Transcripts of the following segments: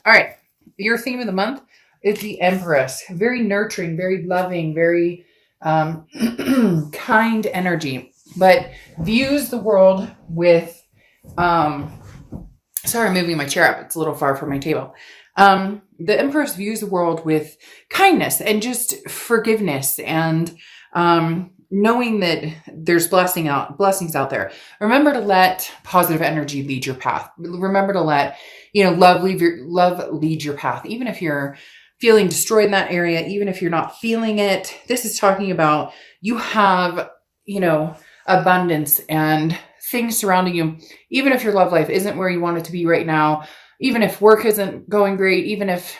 All right. Your theme of the month is the Empress. Very nurturing, very loving, very kind energy, but views the world with, sorry, I'm moving my chair up. It's a little far from my table. The Empress views the world with kindness and just forgiveness and knowing that there's blessings out there. Remember to let positive energy lead your path. Remember to let, love lead your path. Even if you're feeling destroyed in that area, even if you're not feeling it, this is talking about you have, abundance and things surrounding you. Even if your love life isn't where you want it to be right now, even if work isn't going great, even if,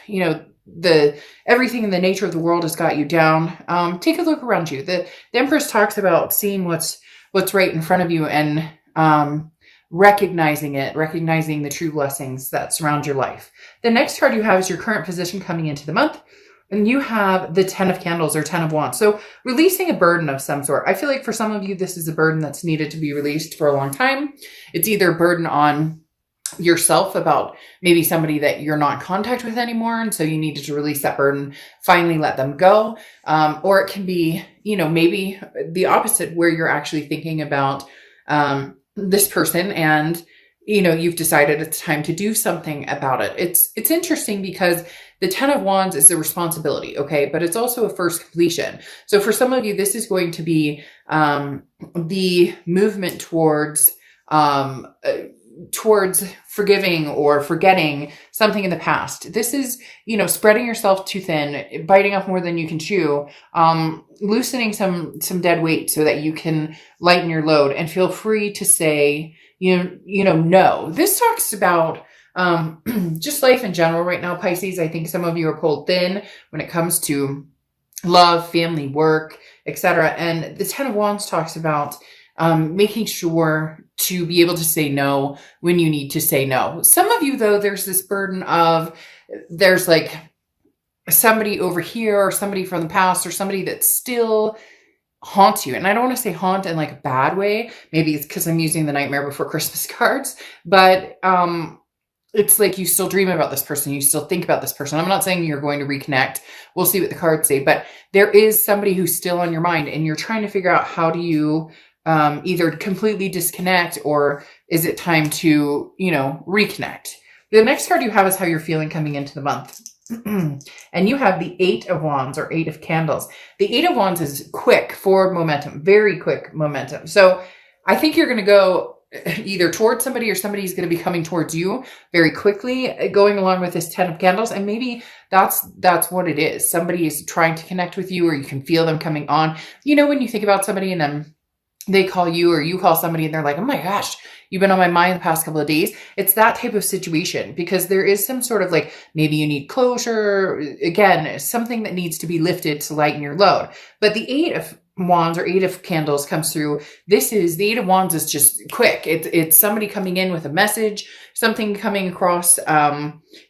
everything in the nature of the world has got you down, take a look around you. The Empress talks about seeing what's right in front of you and recognizing the true blessings that surround your life. The next card you have is your current position coming into the month. And you have the 10 of Candles or 10 of Wands. So releasing a burden of some sort. I feel like for some of you, this is a burden that's needed to be released for a long time. It's either a burden on yourself about maybe somebody that you're not in contact with anymore. And so you needed to release that burden, finally let them go. Or it can be, maybe the opposite where you're actually thinking about this person and, you've decided it's time to do something about it. It's interesting because the 10 of Wands is the responsibility, okay? But it's also a first completion. So for some of you, this is going to be the movement towards forgiving or forgetting something in the past. This is, spreading yourself too thin, biting off more than you can chew, loosening some dead weight so that you can lighten your load and feel free to say, no. This talks about just life in general right now, Pisces. I think some of you are pulled thin when it comes to love, family, work, etc. And the 10 of Wands talks about making sure to be able to say no when you need to say no. Some of you, though, there's this burden of there's like somebody over here or somebody from the past or somebody that still haunts you. And I don't want to say haunt in like a bad way. Maybe it's because I'm using the Nightmare Before Christmas cards, but it's like you still dream about this person. You still think about this person. I'm not saying you're going to reconnect. We'll see what the cards say, but there is somebody who's still on your mind and you're trying to figure out how do you either completely disconnect or is it time to, reconnect? The next card you have is how you're feeling coming into the month. And you have the 8 of Wands or 8 of Candles. The 8 of Wands is quick forward momentum, very quick momentum. So I think you're going to go either towards somebody or somebody's going to be coming towards you very quickly, going along with this 10 of Candles. And maybe that's what it is. Somebody is trying to connect with you or you can feel them coming on. When you think about somebody and then they call you or you call somebody and they're like, oh my gosh, you've been on my mind the past couple of days. It's that type of situation because there is some sort of like, maybe you need closure. Again, something that needs to be lifted to lighten your load. But the 8 of Wands or 8 of Candles comes through. The 8 of Wands is just quick. It's somebody coming in with a message, something coming across,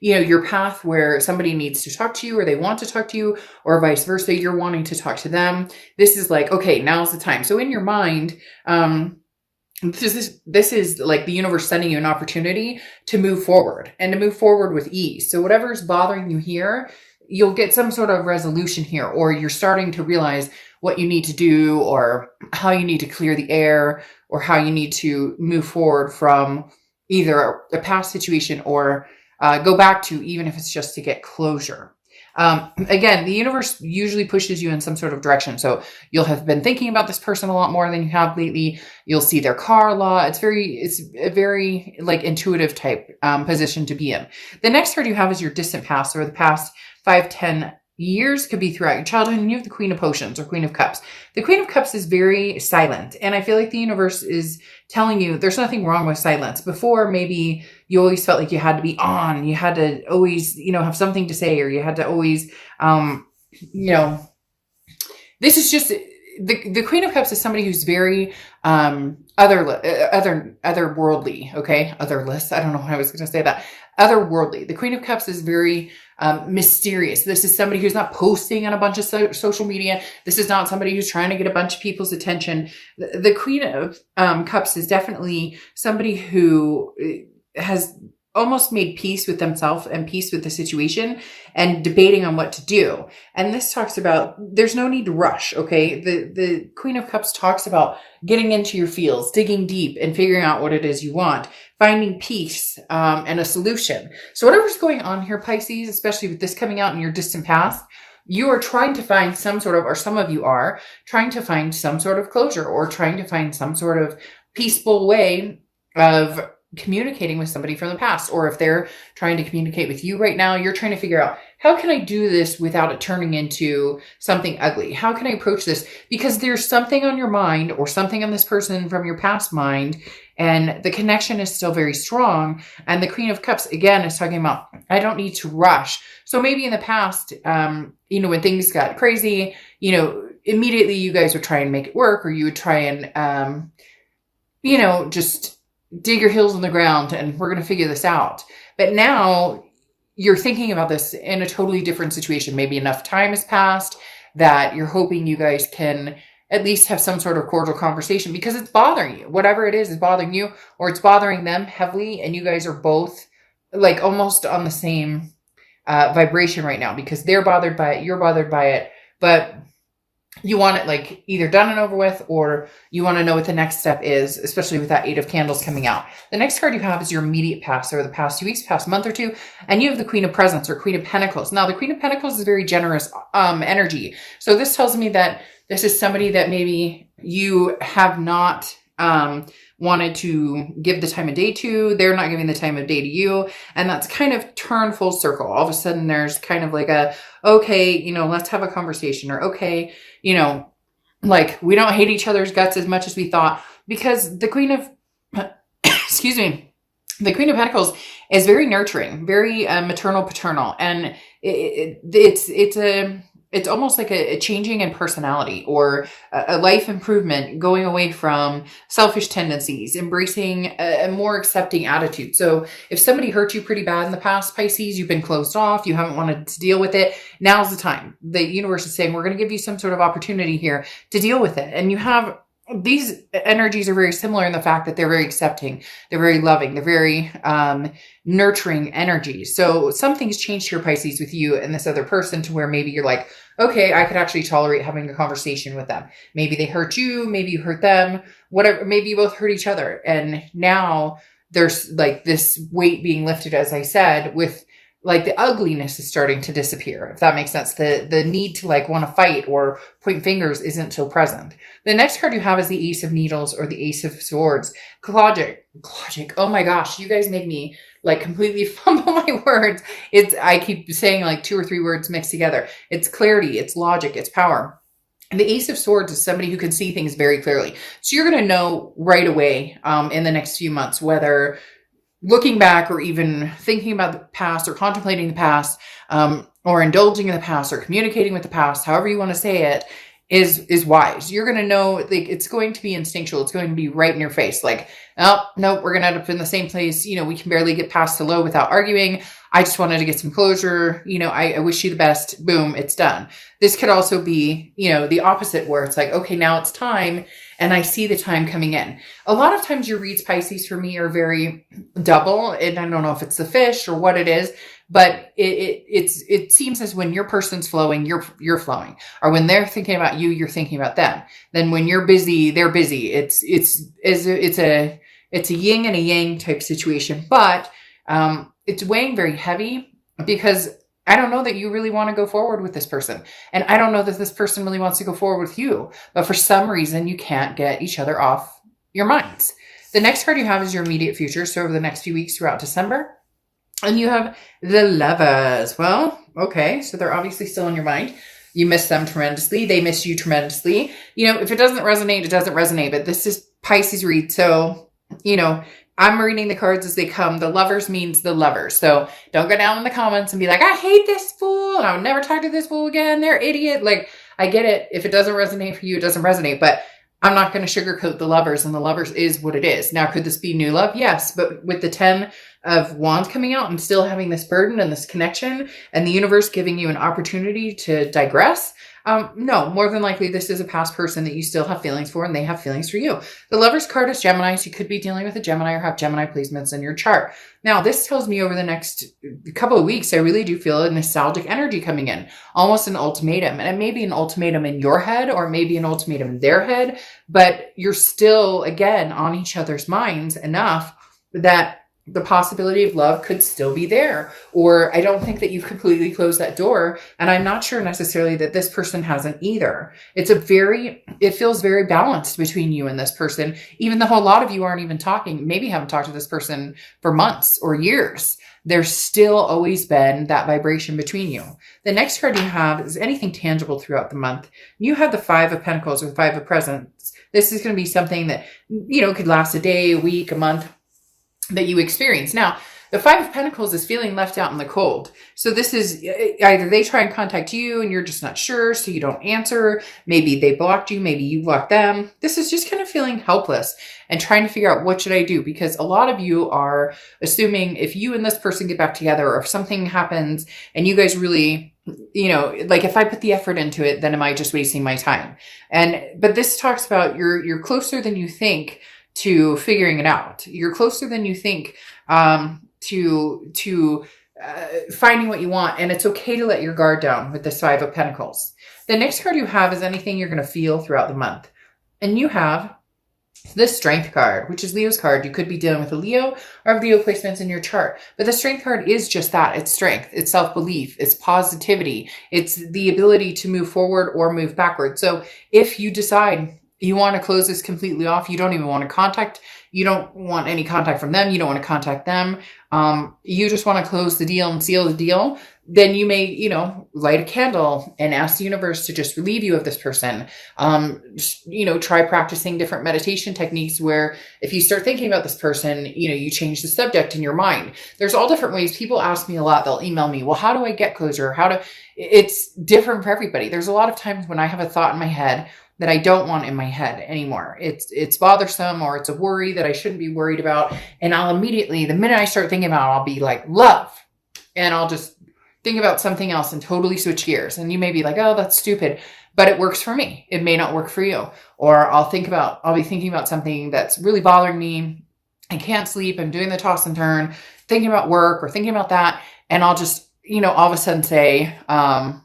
your path where somebody needs to talk to you or they want to talk to you or vice versa. You're wanting to talk to them. This is like, okay, now's the time. So in your mind, this is like the universe sending you an opportunity to move forward and to move forward with ease. So whatever's bothering you here, you'll get some sort of resolution here, or you're starting to realize what you need to do or how you need to clear the air or how you need to move forward from either a past situation or go back to, even if it's just to get closure. Again, the universe usually pushes you in some sort of direction. So you'll have been thinking about this person a lot more than you have lately. You'll see their car a lot. It's a very like intuitive type position to be in. The next card you have is your distant past or the past 5-10 years, could be throughout your childhood, and you have the Queen of Potions or Queen of Cups. The Queen of Cups is very silent, and I feel like the universe is telling you there's nothing wrong with silence. Before, maybe you always felt like you had to be on, you had to always, have something to say, or you had to always, this is just, the Queen of Cups is somebody who's very otherworldly, okay? Otherless. I don't know why I was going to say that. Otherworldly. The Queen of Cups is very mysterious. This is somebody who's not posting on a bunch of social media. This is not somebody who's trying to get a bunch of people's attention. The Queen of Cups is definitely somebody who has almost made peace with themselves and peace with the situation and debating on what to do. And this talks about there's no need to rush. Okay. The Queen of Cups talks about getting into your feels, digging deep and figuring out what it is you want, finding peace, and a solution. So whatever's going on here, Pisces, especially with this coming out in your distant past, you are trying to find some sort of, or some of you are trying to find some sort of closure or trying to find some sort of peaceful way of communicating with somebody from the past. Or if they're trying to communicate with you right now, you're trying to figure out, how can I do this without it turning into something ugly? How can I approach this? Because there's something on your mind or something on this person from your past mind, and the connection is still very strong. And the Queen of Cups, again, is talking about, I don't need to rush. So maybe in the past, when things got crazy, immediately you guys would try and make it work, or you would try and, just dig your heels in the ground and we're going to figure this out. But now you're thinking about this in a totally different situation. Maybe enough time has passed that you're hoping you guys can at least have some sort of cordial conversation, because it's bothering you. Whatever it is bothering you, or it's bothering them heavily. And you guys are both like almost on the same vibration right now, because they're bothered by it. You're bothered by it, but you want it like either done and over with, or you want to know what the next step is, especially with that 8 of Candles coming out. The next card you have is your immediate past, or the past 2 weeks, past month or two. And you have the Queen of Presents, or Queen of Pentacles. Now the Queen of Pentacles is very generous energy. So this tells me that this is somebody that maybe you have not wanted to give the time of day to. They're not giving the time of day to you. And that's kind of turned full circle. All of a sudden there's kind of like a, okay, let's have a conversation, or okay, like we don't hate each other's guts as much as we thought, because the Queen of, the Queen of Pentacles is very nurturing, very maternal, paternal. And it's almost like a changing in personality, or a life improvement, going away from selfish tendencies, embracing a more accepting attitude. So if somebody hurt you pretty bad in the past, Pisces, you've been closed off, you haven't wanted to deal with it, now's the time. The universe is saying, we're going to give you some sort of opportunity here to deal with it. And you have, these energies are very similar in the fact that they're very accepting, they're very loving, they're very nurturing energies. So something's changed here, Pisces, with you and this other person, to where maybe you're like, okay, I could actually tolerate having a conversation with them. Maybe they hurt you, maybe you hurt them, whatever, maybe you both hurt each other. And now there's like this weight being lifted, as I said, with like the ugliness is starting to disappear, if that makes sense. The need to like want to fight or point fingers isn't so present. The next card you have is the Ace of Needles, or the Ace of Swords. Logic. Oh my gosh, you guys make me like completely fumble my words. I keep saying like 2 or 3 words mixed together. It's clarity, it's logic, it's power. And the Ace of Swords is somebody who can see things very clearly. So you're going to know right away in the next few months, whether looking back or even thinking about the past or contemplating the past, or indulging in the past or communicating with the past, however you want to say it, is wise. You're going to know, like, it's going to be instinctual. It's going to be right in your face. Like, oh, no, we're going to end up in the same place. We can barely get past hello without arguing. I just wanted to get some closure. I wish you the best. Boom, it's done. This could also be, the opposite, where it's like, okay, now it's time. And I see the time coming in. A lot of times your reads, Pisces, for me are very double. And I don't know if it's the fish or what it is, but it seems as when your person's flowing, you're flowing. Or when they're thinking about you, you're thinking about them. Then when you're busy, they're busy. It's a yin and a yang type situation, but it's weighing very heavy, because I don't know that you really want to go forward with this person. And I don't know that this person really wants to go forward with you, but for some reason you can't get each other off your minds. The next card you have is your immediate future. So over the next few weeks throughout December, and you have the Lovers. Well, okay. So they're obviously still in your mind. You miss them tremendously. They miss you tremendously. If it doesn't resonate, it doesn't resonate, but this is Pisces read. So, I'm reading the cards as they come. The Lovers means the lovers. So don't go down in the comments and be like, I hate this fool, and I would never talk to this fool again. They're idiot. Like, I get it. If it doesn't resonate for you, it doesn't resonate. But I'm not going to sugarcoat the Lovers, and the Lovers is what it is. Now, could this be new love? Yes. But with the 10 of Wands coming out and still having this burden and this connection and the universe giving you an opportunity to digress. No, more than likely, this is a past person that you still have feelings for and they have feelings for you. The Lover's card is Gemini, so you could be dealing with a Gemini or have Gemini placements in your chart. Now, this tells me over the next couple of weeks, I really do feel a nostalgic energy coming in, almost an ultimatum. And it may be an ultimatum in your head or maybe an ultimatum in their head, but you're still, again, on each other's minds enough that the possibility of love could still be there. Or I don't think that you've completely closed that door. And I'm not sure necessarily that this person hasn't either. It feels very balanced between you and this person, even though a lot of you aren't even talking, maybe haven't talked to this person for months or years. There's still always been that vibration between you. The next card you have is anything tangible throughout the month. You have the Five of Pentacles or the Five of Presents. This is going to be something that, could last a day, a week, a month, that you experience. Now, the Five of Pentacles is feeling left out in the cold. So this is either they try and contact you and you're just not sure, so you don't answer. Maybe they blocked you. Maybe you blocked them. This is just kind of feeling helpless and trying to figure out what should I do? Because a lot of you are assuming if you and this person get back together or if something happens and you guys really, like if I put the effort into it, then am I just wasting my time? But this talks about you're closer than you think to figuring it out. You're closer than you think to finding what you want. And it's okay to let your guard down with this Five of Pentacles. The next card you have is anything you're going to feel throughout the month. And you have this Strength card, which is Leo's card. You could be dealing with a Leo or have Leo placements in your chart. But the Strength card is just that. It's strength. It's self-belief. It's positivity. It's the ability to move forward or move backward. So if you decide you want to close this completely off, you don't even want to contact, you don't want any contact from them, you don't want to contact them, you just want to close the deal and seal the deal, then you may, light a candle and ask the universe to just relieve you of this person. Try practicing different meditation techniques where if you start thinking about this person, you change the subject in your mind. There's all different ways. People ask me a lot, they'll email me, well, how do I get closure? It's different for everybody. There's a lot of times when I have a thought in my head that I don't want in my head anymore. It's bothersome or it's a worry that I shouldn't be worried about. And I'll immediately, the minute I start thinking about it, I'll be like, love. And I'll just think about something else and totally switch gears. And you may be like, oh, that's stupid, but it works for me. It may not work for you. Or I'll be thinking about something that's really bothering me. I can't sleep. I'm doing the toss and turn, thinking about work or thinking about that. And I'll just, all of a sudden say, I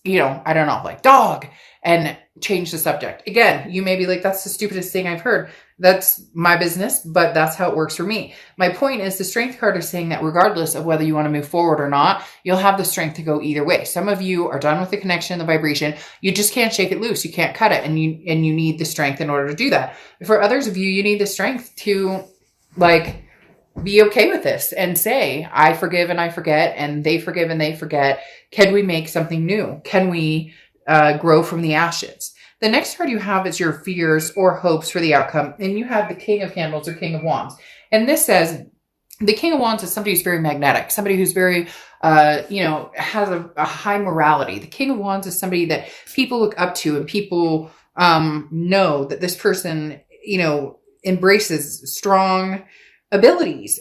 don't know, like dog, and change the subject. Again, you may be like, that's the stupidest thing I've heard. That's my business, but that's how it works for me. My point is the Strength card is saying that regardless of whether you want to move forward or not, you'll have the strength to go either way. Some of you are done with the connection, the vibration. You just can't shake it loose. You can't cut it. And you need the strength in order to do that. For others of you, you need the strength to be okay with this and say, I forgive and I forget, and they forgive and they forget. Can we make something new? Can we grow from the ashes? The next card you have is your fears or hopes for the outcome. And you have the King of Candles or King of Wands. And this says the King of Wands is somebody who's very magnetic, somebody who's very, has a high morality. The King of Wands is somebody that people look up to and people know that this person, embraces strong abilities.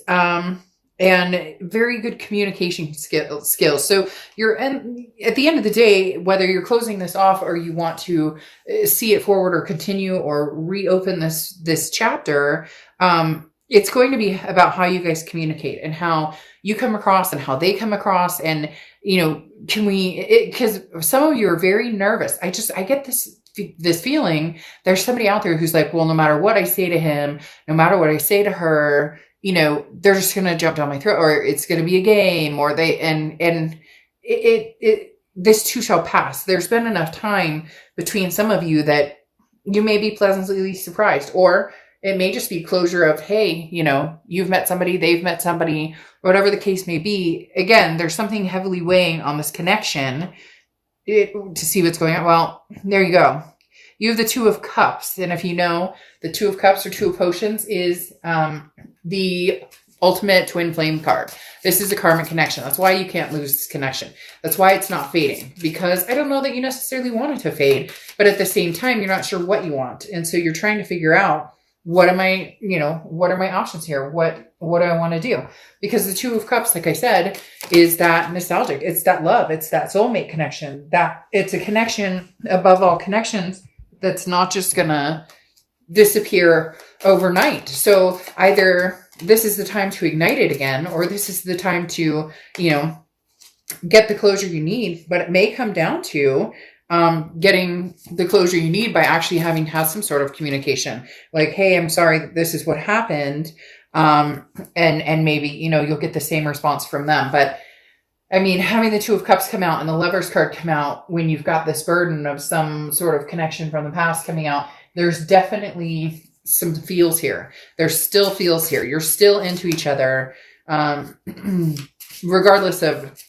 And very good communication skills. So at the end of the day, whether you're closing this off or you want to see it forward or continue or reopen this chapter, it's going to be about how you guys communicate and how you come across and how they come across. And, because some of you are very nervous. I get this feeling there's somebody out there who's like, well, no matter what I say to him, no matter what I say to her, they're just going to jump down my throat, or it's going to be a game, or this too shall pass. There's been enough time between some of you that you may be pleasantly surprised, or it may just be closure of, hey, you've met somebody, they've met somebody, whatever the case may be. Again, there's something heavily weighing on this connection to see what's going on. Well, there you go. You have the Two of Cups. And if you know, the Two of Cups or Two of Potions is the ultimate twin flame card. This is a karmic connection. That's why you can't lose this connection. That's why it's not fading. Because I don't know that you necessarily want it to fade. But at the same time, you're not sure what you want. And so you're trying to figure out, what am I, what are my options here? What do I want to do? Because the Two of Cups, like I said, is that nostalgic. It's that love. It's that soulmate connection. That it's a connection above all connections that's not just gonna disappear overnight. So either this is the time to ignite it again, or this is the time to, get the closure you need. But it may come down to getting the closure you need by actually having had some sort of communication. Like, hey, I'm sorry that this is what happened. And maybe, you'll get the same response from them. But I mean, having the Two of Cups come out and the Lover's card come out when you've got this burden of some sort of connection from the past coming out, there's definitely some feels here. There's still feels here. You're still into each other, regardless of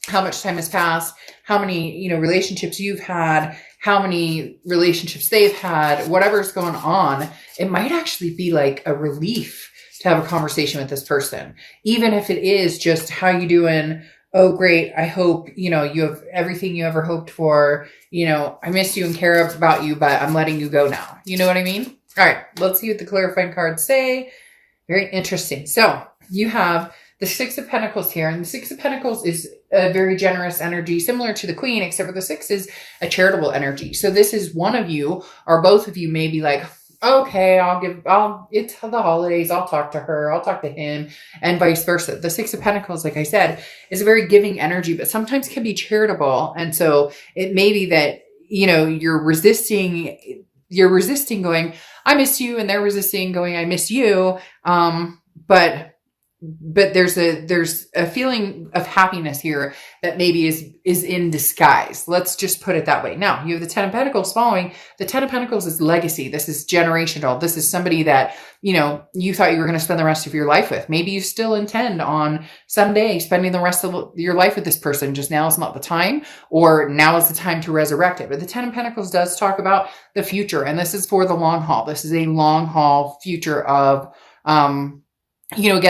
how much time has passed, how many, relationships you've had, how many relationships they've had, whatever's going on. It might actually be like a relief to have a conversation with this person, even if it is just, how you doing? Oh, great. I hope, you have everything you ever hoped for. I miss you and care about you, but I'm letting you go now. You know what I mean? All right, let's see what the clarifying cards say. Very interesting. So you have the Six of Pentacles here, and the Six of Pentacles is a very generous energy, similar to the Queen, except for the Six is a charitable energy. So this is one of you or both of you may be like, okay, it's the holidays. I'll talk to her. I'll talk to him, and vice versa. The Six of Pentacles, like I said, is a very giving energy, but sometimes can be charitable. And so it may be that, you're resisting going, I miss you. And they're resisting going, I miss you. But there's a feeling of happiness here that maybe is in disguise. Let's just put it that way. Now you have the Ten of Pentacles following. The Ten of Pentacles is legacy. This is generational. This is somebody that, you thought you were going to spend the rest of your life with. Maybe you still intend on someday spending the rest of your life with this person. Just now is not the time, or now is the time to resurrect it. But the Ten of Pentacles does talk about the future, and this is for the long haul. This is a long haul future of, again,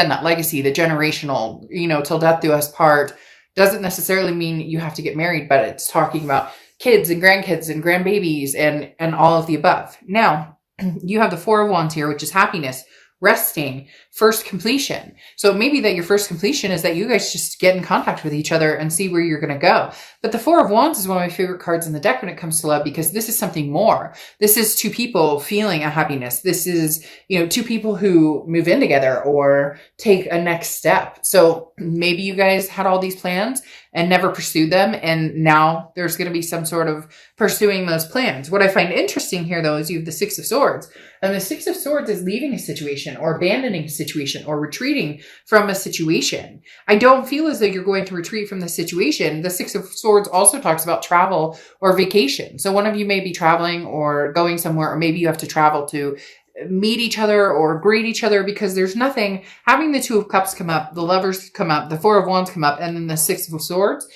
that legacy, the generational, till death do us part, doesn't necessarily mean you have to get married, but it's talking about kids and grandkids and grandbabies and all of the above. Now, you have the Four of Wands here, which is happiness, resting, first completion. So it may be that your first completion is that you guys just get in contact with each other and see where you're going to go. But the Four of Wands is one of my favorite cards in the deck when it comes to love, because this is something more. This is two people feeling a happiness. This is, two people who move in together or take a next step. So maybe you guys had all these plans and never pursued them, and now there's going to be some sort of pursuing those plans. What I find interesting here, though, is you have the Six of Swords. And the Six of Swords is leaving a situation or abandoning a situation or retreating from a situation. I don't feel as though you're going to retreat from the situation. The Six of Swords also talks about travel or vacation. So one of you may be traveling or going somewhere, or maybe you have to travel to meet each other or greet each other, because there's nothing, having the Two of Cups come up, the Lovers come up, the Four of Wands come up, and then the Six of Swords.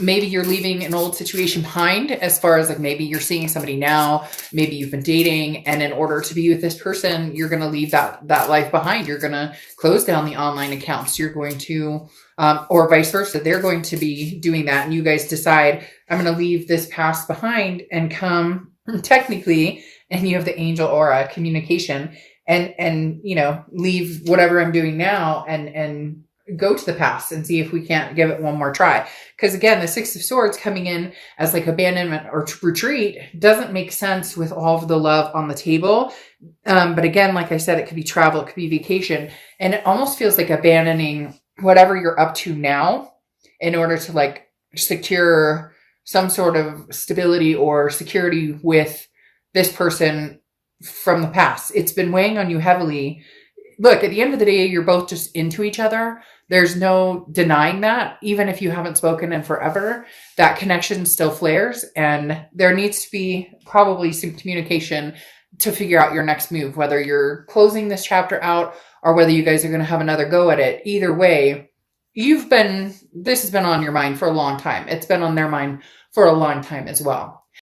Maybe you're leaving an old situation behind, as far as like, maybe you're seeing somebody now, maybe you've been dating, and in order to be with this person, you're going to leave that life behind. You're going to close down the online accounts. You're going to, or vice versa. They're going to be doing that. And you guys decide, I'm going to leave this past behind and come technically, and you have the angel aura communication and, leave whatever I'm doing now and go to the past and see if we can't give it one more try. Because again, the Six of Swords coming in as like abandonment or retreat doesn't make sense with all of the love on the table. But again, like I said, it could be travel, it could be vacation. And it almost feels like abandoning whatever you're up to now in order to like secure some sort of stability or security with this person from the past. It's been weighing on you heavily. Look, at the end of the day, you're both just into each other. There's no denying that. Even if you haven't spoken in forever, that connection still flares, and there needs to be probably some communication to figure out your next move, whether you're closing this chapter out or whether you guys are going to have another go at it. Either way, this has been on your mind for a long time. It's been on their mind for a long time as well.